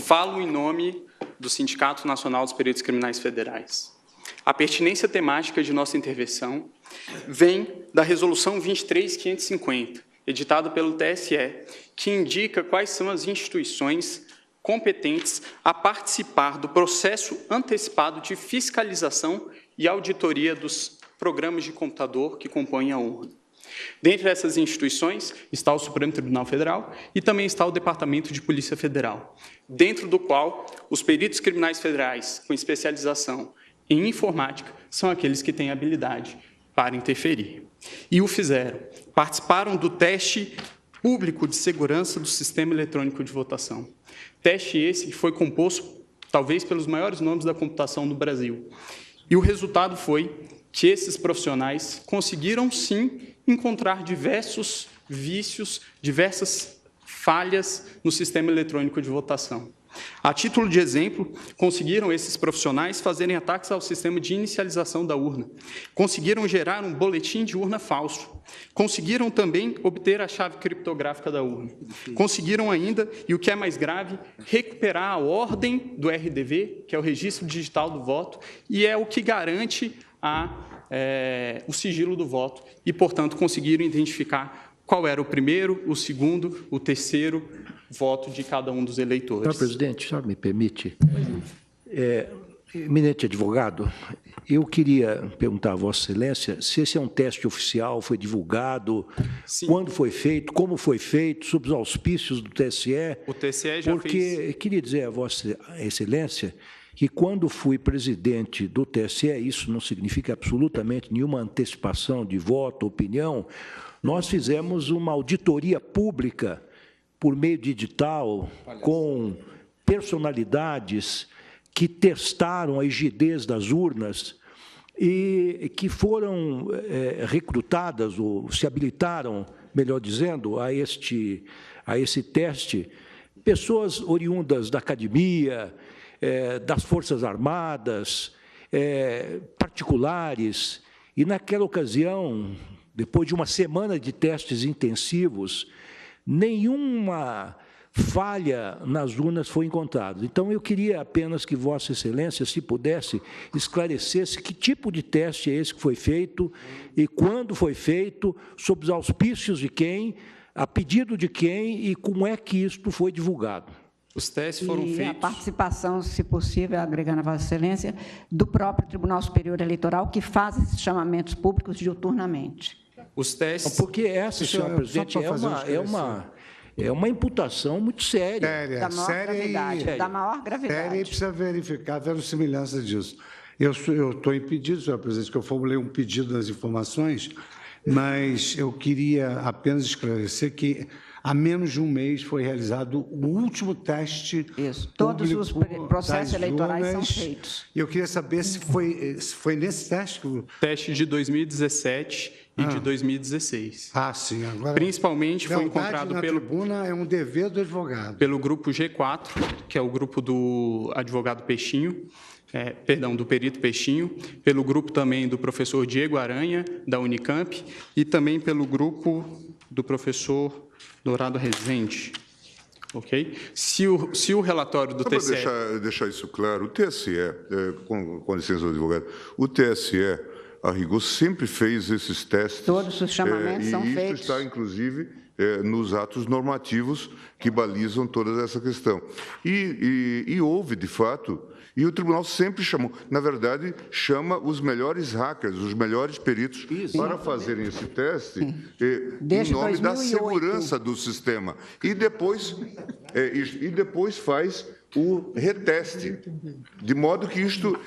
falo em nome do Sindicato Nacional dos Peritos Criminais Federais. A pertinência temática de nossa intervenção vem da Resolução 23.550, editada pelo TSE, que indica quais são as instituições competentes a participar do processo antecipado de fiscalização e auditoria dos programas de computador que compõem a urna. Dentre essas instituições está o Supremo Tribunal Federal e também está o Departamento de Polícia Federal, dentro do qual os peritos criminais federais com especialização em informática são aqueles que têm habilidade para interferir. E o fizeram. Participaram do teste público de segurança do Sistema Eletrônico de Votação. Teste esse que foi composto, talvez, pelos maiores nomes da computação no Brasil. E o resultado foi que esses profissionais conseguiram, sim, encontrar diversos vícios, diversas falhas no Sistema Eletrônico de Votação. A título de exemplo, conseguiram esses profissionais fazerem ataques ao sistema de inicialização da urna. Conseguiram gerar um boletim de urna falso. Conseguiram também obter a chave criptográfica da urna. Conseguiram ainda, e o que é mais grave, recuperar a ordem do RDV, que é o Registro Digital do Voto, e é o que garante o sigilo do voto. E, portanto, conseguiram identificar qual era o primeiro, o segundo, o terceiro voto de cada um dos eleitores. Senhor presidente, o senhor me permite? Eminente advogado, eu queria perguntar a Vossa Excelência se esse é um teste oficial, foi divulgado, sim, quando foi feito, como foi feito, sob os auspícios do TSE. O TSE já porque fez. Queria dizer a Vossa Excelência que, quando fui presidente do TSE, isso não significa absolutamente nenhuma antecipação de voto, opinião, nós fizemos uma auditoria pública por meio de edital, com personalidades que testaram a rigidez das urnas e que foram recrutadas, ou se habilitaram, melhor dizendo, a esse teste, pessoas oriundas da academia, das Forças Armadas, particulares, e naquela ocasião, depois de uma semana de testes intensivos, nenhuma falha nas urnas foi encontrada. Então, eu queria apenas que Vossa Excelência, se pudesse, esclarecesse que tipo de teste é esse que foi feito e quando foi feito, sob os auspícios de quem, a pedido de quem e como é que isto foi divulgado. Os testes foram feitos... a participação, se possível, agregando a Vossa Excelência, do próprio Tribunal Superior Eleitoral, que faz esses chamamentos públicos diuturnamente. Os testes... Porque essa, senhor presidente, é uma imputação muito séria. Da maior gravidade. Da maior gravidade. Séria, e precisa verificar a verossimilhança disso. Eu estou impedido, senhor presidente, que eu formulei um pedido nas informações, mas eu queria apenas esclarecer que há menos de um mês foi realizado o último teste. Isso. Todos os processos eleitorais são feitos. E eu queria saber se foi nesse teste que... Teste de 2017 e de 2016. Sim. Agora, principalmente foi encontrado na tribuna é um dever do advogado. Pelo grupo G4, que é o grupo do advogado Peixinho, do perito Peixinho, pelo grupo também do professor Diego Aranha, da Unicamp, e também pelo grupo do professor Dourado Rezende. Ok? Se o relatório do TSE... Para deixar isso claro, o TSE, com licença do advogado, o TSE, a rigor, sempre fez esses testes. Todos os chamamentos são feitos. E isso está, inclusive, nos atos normativos que balizam toda essa questão. E houve, de fato, e o tribunal sempre chamou, na verdade, chama os melhores hackers, os melhores peritos, para fazerem esse teste em nome da segurança do sistema. E depois faz o reteste, de modo que isto,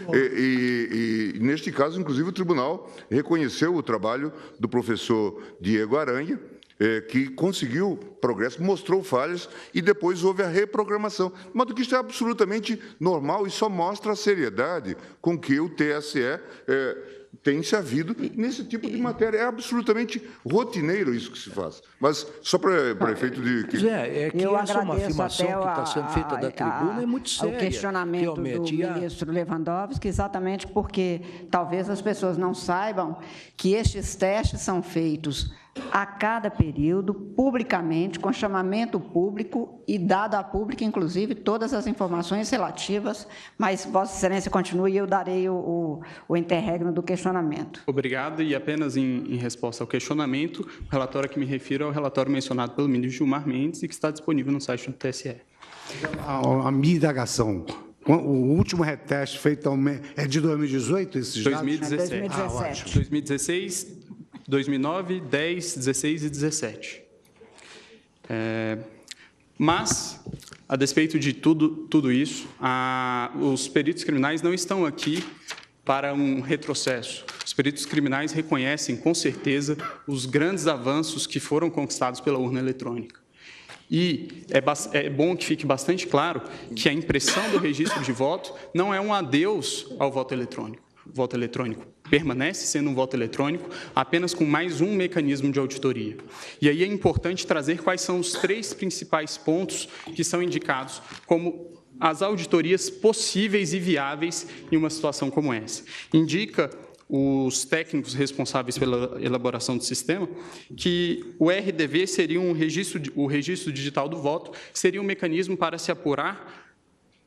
neste caso, inclusive, o tribunal reconheceu o trabalho do professor Diego Aranha, que conseguiu progresso, mostrou falhas e depois houve a reprogramação. De modo que isto é absolutamente normal e só mostra a seriedade com que o TSE tem se havido nesse tipo de matéria. É absolutamente rotineiro isso que se faz. Mas só para efeito de... É que essa é uma afirmação que está sendo feita da tribuna, é muito séria. O questionamento do ministro Lewandowski, exatamente porque talvez as pessoas não saibam que estes testes são feitos a cada período, publicamente, com chamamento público e dado à público, inclusive, todas as informações relativas, mas Vossa Excelência continue e eu darei o interregno do questionamento. Obrigado, e apenas em resposta ao questionamento, o relatório a que me refiro é o relatório mencionado pelo ministro Gilmar Mendes e que está disponível no site do TSE. A minha indagação, o último reteste feito é de 2018, esses 2017. É 2017. 2016, 2009, 10, 16 e 17. Mas, a despeito de tudo isso, os peritos criminais não estão aqui para um retrocesso. Os peritos criminais reconhecem, com certeza, os grandes avanços que foram conquistados pela urna eletrônica. E é bom que fique bastante claro que a impressão do registro de voto não é um adeus ao voto eletrônico. O voto eletrônico permanece sendo um voto eletrônico, apenas com mais um mecanismo de auditoria. E aí é importante trazer quais são os 3 principais pontos que são indicados como as auditorias possíveis e viáveis em uma situação como essa. Indica os técnicos responsáveis pela elaboração do sistema, que o RDV seria o registro digital do voto, seria um mecanismo para se apurar,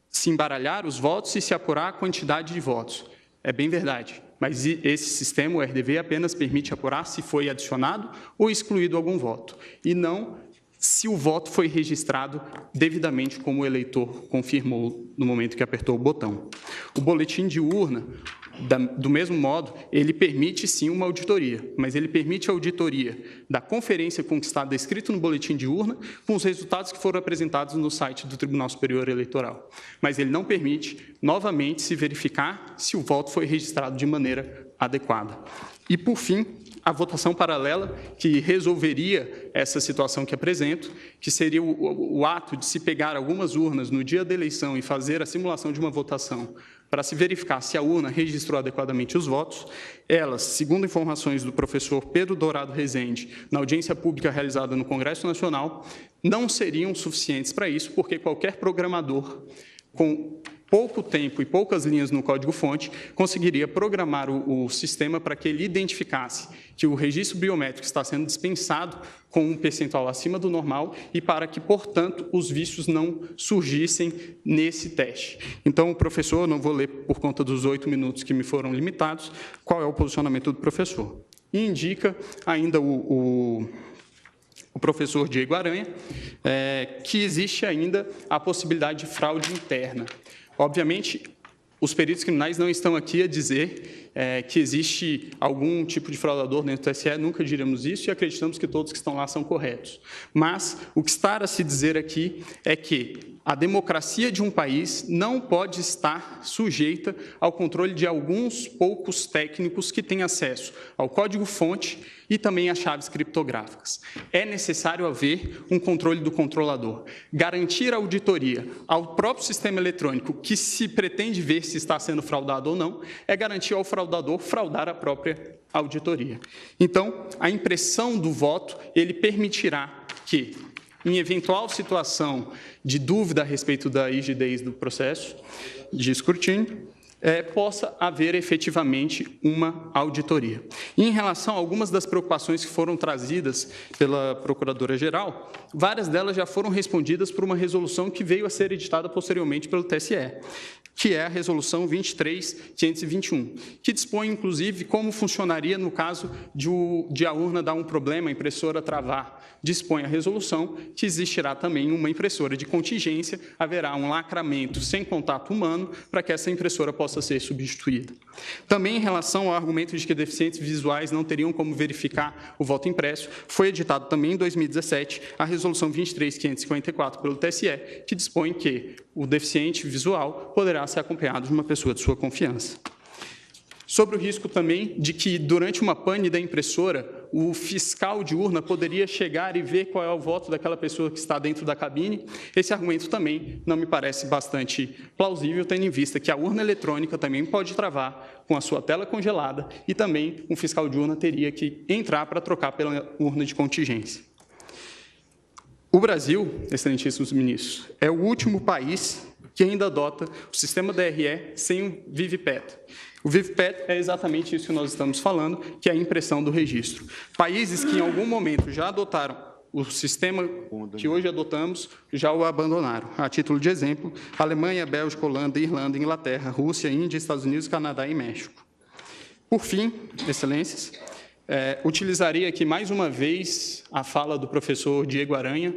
se embaralhar os votos e se apurar a quantidade de votos. É bem verdade, mas esse sistema, o RDV, apenas permite apurar se foi adicionado ou excluído algum voto, e não se o voto foi registrado devidamente como o eleitor confirmou no momento que apertou o botão. O boletim de urna, do mesmo modo, ele permite sim uma auditoria, mas ele permite a auditoria da conferência conquistada escrito no boletim de urna com os resultados que foram apresentados no site do Tribunal Superior Eleitoral. Mas ele não permite, novamente, se verificar se o voto foi registrado de maneira adequada. E, por fim, a votação paralela, que resolveria essa situação que apresento, que seria o ato de se pegar algumas urnas no dia da eleição e fazer a simulação de uma votação para se verificar se a urna registrou adequadamente os votos. Elas, segundo informações do professor Pedro Dourado Rezende, na audiência pública realizada no Congresso Nacional, não seriam suficientes para isso, porque qualquer programador com pouco tempo e poucas linhas no código-fonte, conseguiria programar o sistema para que ele identificasse que o registro biométrico está sendo dispensado com um percentual acima do normal e para que, portanto, os vícios não surgissem nesse teste. Então, professor, não vou ler por conta dos 8 minutos que me foram limitados, qual é o posicionamento do professor. E indica ainda o professor Diego Aranha, que existe ainda a possibilidade de fraude interna. Obviamente, os peritos criminais não estão aqui a dizer que existe algum tipo de fraudador dentro do TSE, nunca diremos isso e acreditamos que todos que estão lá são corretos. Mas o que está a se dizer aqui é que a democracia de um país não pode estar sujeita ao controle de alguns poucos técnicos que têm acesso ao código-fonte e também às chaves criptográficas. É necessário haver um controle do controlador. Garantir a auditoria ao próprio sistema eletrônico que se pretende ver se está sendo fraudado ou não, é garantir ao fraudador fraudar a própria auditoria. Então, a impressão do voto, ele permitirá que, em eventual situação de dúvida a respeito da rigidez do processo de escrutínio, possa haver efetivamente uma auditoria. E em relação a algumas das preocupações que foram trazidas pela Procuradora-Geral, várias delas já foram respondidas por uma resolução que veio a ser editada posteriormente pelo TSE, que é a Resolução 23.521, que dispõe, inclusive, como funcionaria no caso de a urna dar um problema, a impressora travar. Dispõe a resolução que existirá também uma impressora de contingência, haverá um lacramento sem contato humano para que essa impressora possa ser substituída. Também em relação ao argumento de que deficientes visuais não teriam como verificar o voto impresso, foi editado também em 2017 a Resolução 23.554 pelo TSE, que dispõe que o deficiente visual poderá ser acompanhado de uma pessoa de sua confiança. Sobre o risco também de que, durante uma pane da impressora, o fiscal de urna poderia chegar e ver qual é o voto daquela pessoa que está dentro da cabine, esse argumento também não me parece bastante plausível, tendo em vista que a urna eletrônica também pode travar com a sua tela congelada e também um fiscal de urna teria que entrar para trocar pela urna de contingência. O Brasil, excelentíssimos ministros, é o último país que ainda adota o sistema DRE sem o VivPET. O VivPET é exatamente isso que nós estamos falando, que é a impressão do registro. Países que em algum momento já adotaram o sistema que hoje adotamos, já o abandonaram. A título de exemplo, Alemanha, Bélgica, Holanda, Irlanda, Inglaterra, Rússia, Índia, Estados Unidos, Canadá e México. Por fim, excelências, utilizaria aqui mais uma vez a fala do professor Diego Aranha,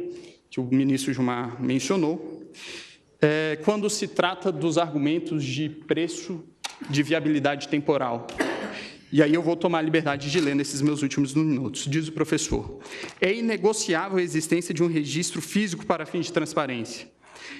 que o ministro Gilmar mencionou, quando se trata dos argumentos de preço de viabilidade temporal. E aí eu vou tomar a liberdade de ler nesses meus últimos minutos. Diz o professor: é inegociável a existência de um registro físico para fins de transparência.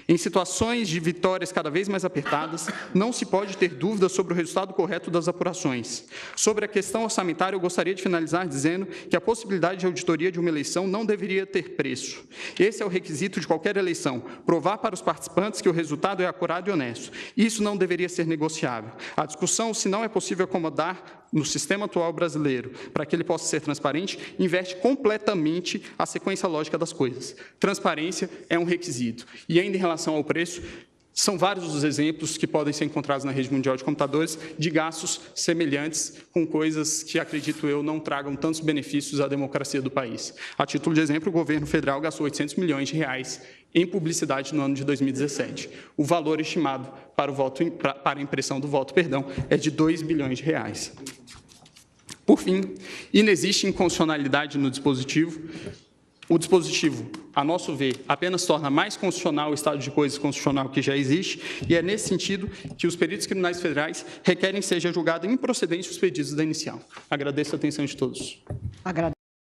Em situações de vitórias cada vez mais apertadas, não se pode ter dúvida sobre o resultado correto das apurações. Sobre a questão orçamentária, eu gostaria de finalizar dizendo que a possibilidade de auditoria de uma eleição não deveria ter preço. Esse é o requisito de qualquer eleição, provar para os participantes que o resultado é acurado e honesto. Isso não deveria ser negociável. A discussão, se não é possível acomodar no sistema atual brasileiro, para que ele possa ser transparente, inverte completamente a sequência lógica das coisas. Transparência é um requisito. E ainda em relação ao preço, são vários os exemplos que podem ser encontrados na rede mundial de computadores de gastos semelhantes com coisas que, acredito eu, não tragam tantos benefícios à democracia do país. A título de exemplo, o governo federal gastou 800 milhões de reais em publicidade no ano de 2017. O valor estimado para a impressão do voto, é de 2 bilhões de reais. Por fim, inexiste inconstitucionalidade no dispositivo. O dispositivo, a nosso ver, apenas torna mais constitucional o estado de coisas constitucional que já existe, e é nesse sentido que os peritos criminais federais requerem que seja julgado improcedente os pedidos da inicial. Agradeço a atenção de todos.